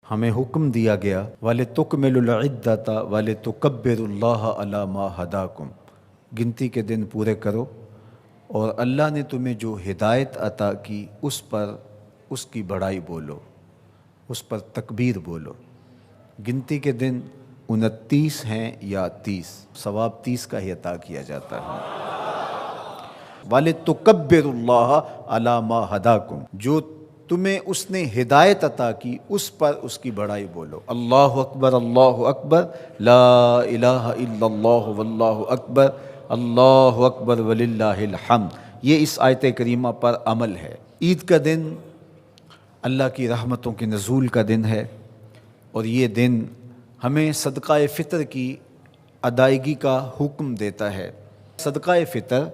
ہمیں حکم دیا گیا وَلِتُكْمِلُوا الْعِدَّةَ وَلِتُكَبِّرُوا اللَّهَ عَلَى مَا هَدَاكُمْ، گنتی کے دن پورے کرو اور اللہ نے تمہیں جو ہدایت عطا کی اس پر اس کی بڑائی بولو، اس پر تکبیر بولو۔ گنتی کے دن 29 ہیں یا 30، ثواب 30 کا ہی عطا کیا جاتا ہے۔ وَلِتُكَبِّرُوا اللَّهَ عَلَى مَا هَدَاكُمْ، جو تمہیں اس نے ہدایت عطا کی اس پر اس کی بڑائی بولو۔ اللہ اکبر لا الہ الا اللہ واللہ اکبر، اللہ اکبر وللہ الحمد، یہ اس آیت کریمہ پر عمل ہے۔ عید کا دن اللہ کی رحمتوں کے نزول کا دن ہے، اور یہ دن ہمیں صدقہ فطر کی ادائیگی کا حکم دیتا ہے۔ صدقہ فطر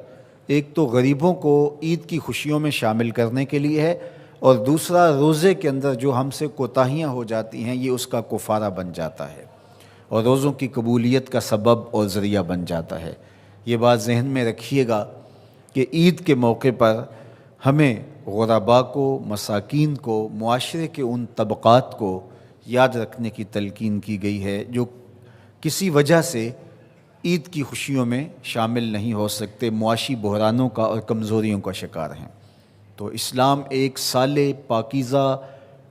ایک تو غریبوں کو عید کی خوشیوں میں شامل کرنے کے لیے ہے، اور دوسرا روزے کے اندر جو ہم سے کوتاہیاں ہو جاتی ہیں یہ اس کا کفارہ بن جاتا ہے، اور روزوں کی قبولیت کا سبب اور ذریعہ بن جاتا ہے۔ یہ بات ذہن میں رکھیے گا کہ عید کے موقع پر ہمیں غرباء کو، مساکین کو، معاشرے کے ان طبقات کو یاد رکھنے کی تلقین کی گئی ہے جو کسی وجہ سے عید کی خوشیوں میں شامل نہیں ہو سکتے، معاشی بحرانوں کا اور کمزوریوں کا شکار ہیں۔ تو اسلام ایک صالح، پاکیزہ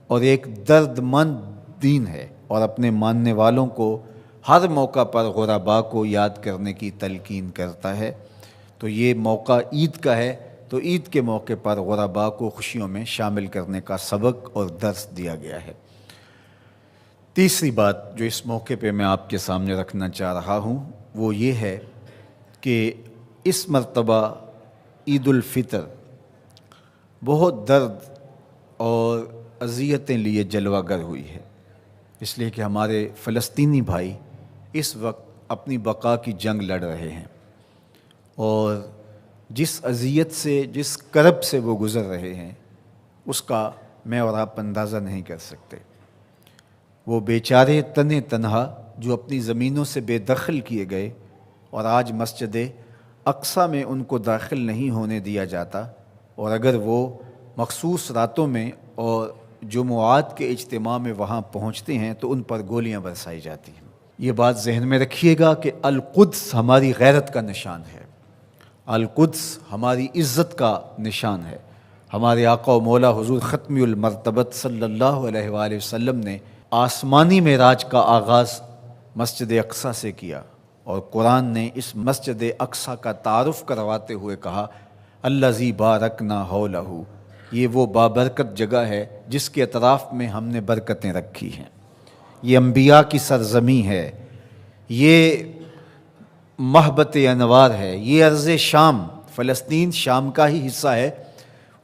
اور ایک درد مند دین ہے، اور اپنے ماننے والوں کو ہر موقع پر غرباء کو یاد کرنے کی تلقین کرتا ہے۔ تو یہ موقع عید کا ہے، تو عید کے موقع پر غرباء کو خوشیوں میں شامل کرنے کا سبق اور درس دیا گیا ہے۔ تیسری بات جو اس موقع پہ میں آپ کے سامنے رکھنا چاہ رہا ہوں وہ یہ ہے کہ اس مرتبہ عید الفطر بہت درد اور اذیتیں لیے جلوہ گر ہوئی ہے، اس لیے کہ ہمارے فلسطینی بھائی اس وقت اپنی بقا کی جنگ لڑ رہے ہیں، اور جس اذیت سے، جس کرب سے وہ گزر رہے ہیں اس کا میں اور آپ اندازہ نہیں کر سکتے۔ وہ بیچارے تنے تنہا جو اپنی زمینوں سے بے دخل کیے گئے، اور آج مسجد اقصیٰ میں ان کو داخل نہیں ہونے دیا جاتا، اور اگر وہ مخصوص راتوں میں اور جمعات کے اجتماع میں وہاں پہنچتے ہیں تو ان پر گولیاں برسائی جاتی ہیں۔ یہ بات ذہن میں رکھیے گا کہ القدس ہماری غیرت کا نشان ہے، القدس ہماری عزت کا نشان ہے۔ ہمارے آقا و مولا حضور ختم المرتبت صلی اللہ علیہ وآلہ وسلم نے آسمانی معراج کا آغاز مسجد اقصیٰ سے کیا، اور قرآن نے اس مسجد اقصیٰ کا تعارف کرواتے ہوئے کہا الذی بارکنا حولہ، یہ وہ بابرکت جگہ ہے جس کے اطراف میں ہم نے برکتیں رکھی ہیں۔ یہ انبیاء کی سرزمین ہے، یہ محبت انوار ہے، یہ ارض شام، فلسطین شام کا ہی حصہ ہے،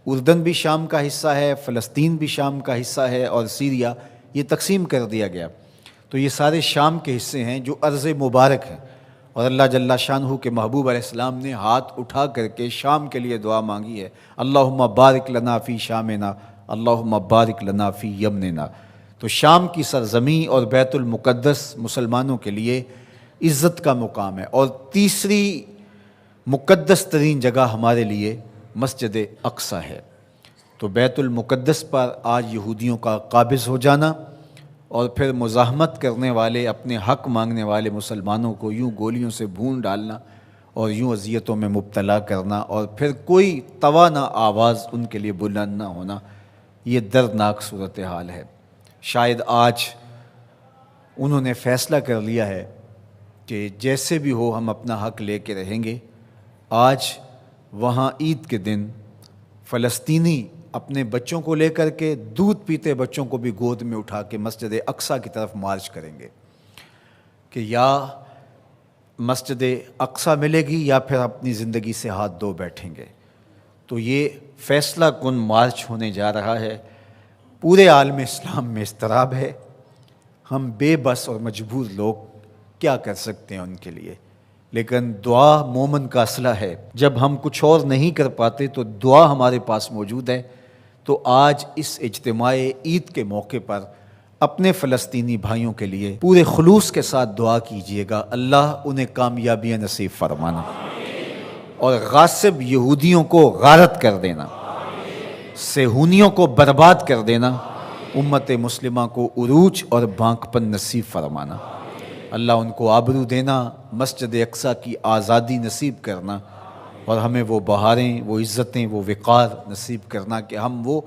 اردن بھی شام کا حصہ ہے، فلسطین بھی شام کا حصہ ہے، اور سیریا یہ تقسیم کر دیا گیا۔ تو یہ سارے شام کے حصے ہیں جو ارض مبارک ہیں، اور اللہ جل شانہ کے محبوب علیہ السلام نے ہاتھ اٹھا کر کے شام کے لیے دعا مانگی ہے، اللہم بارک لنا فی شامنا، اللہم بارک لنا فی یمننا۔ تو شام کی سرزمین اور بیت المقدس مسلمانوں کے لیے عزت کا مقام ہے، اور تیسری مقدس ترین جگہ ہمارے لیے مسجد اقصیٰ ہے۔ تو بیت المقدس پر آج یہودیوں کا قابض ہو جانا، اور پھر مزاحمت کرنے والے، اپنے حق مانگنے والے مسلمانوں کو یوں گولیوں سے بھون ڈالنا اور یوں اذیتوں میں مبتلا کرنا، اور پھر کوئی توانا آواز ان کے لیے بلند نہ ہونا، یہ دردناک صورتحال ہے۔ شاید آج انہوں نے فیصلہ کر لیا ہے کہ جیسے بھی ہو ہم اپنا حق لے کے رہیں گے۔ آج وہاں عید کے دن فلسطینی اپنے بچوں کو لے کر کے، دودھ پیتے بچوں کو بھی گود میں اٹھا کے مسجد اقصیٰ کی طرف مارچ کریں گے کہ یا مسجد اقصیٰ ملے گی یا پھر اپنی زندگی سے ہاتھ دھو بیٹھیں گے۔ تو یہ فیصلہ کن مارچ ہونے جا رہا ہے۔ پورے عالم اسلام میں اضطراب ہے، ہم بے بس اور مجبور لوگ کیا کر سکتے ہیں ان کے لیے، لیکن دعا مومن کا اسلحہ ہے۔ جب ہم کچھ اور نہیں کر پاتے تو دعا ہمارے پاس موجود ہے۔ تو آج اس اجتماع عید کے موقع پر اپنے فلسطینی بھائیوں کے لیے پورے خلوص کے ساتھ دعا کیجیے گا، اللہ انہیں کامیابیاں نصیب فرمانا، اور غاصب یہودیوں کو غارت کر دینا، صہیونیوں کو برباد کر دینا، امت مسلمہ کو عروج اور بانکپن نصیب فرمانا، اللہ ان کو آبرو دینا، مسجد اقصیٰ کی آزادی نصیب کرنا، اور ہمیں وہ بہاریں، وہ عزتیں، وہ وقار نصیب کرنا کہ ہم وہ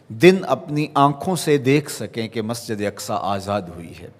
دن اپنی آنکھوں سے دیکھ سکیں کہ مسجد اقصیٰ آزاد ہوئی ہے۔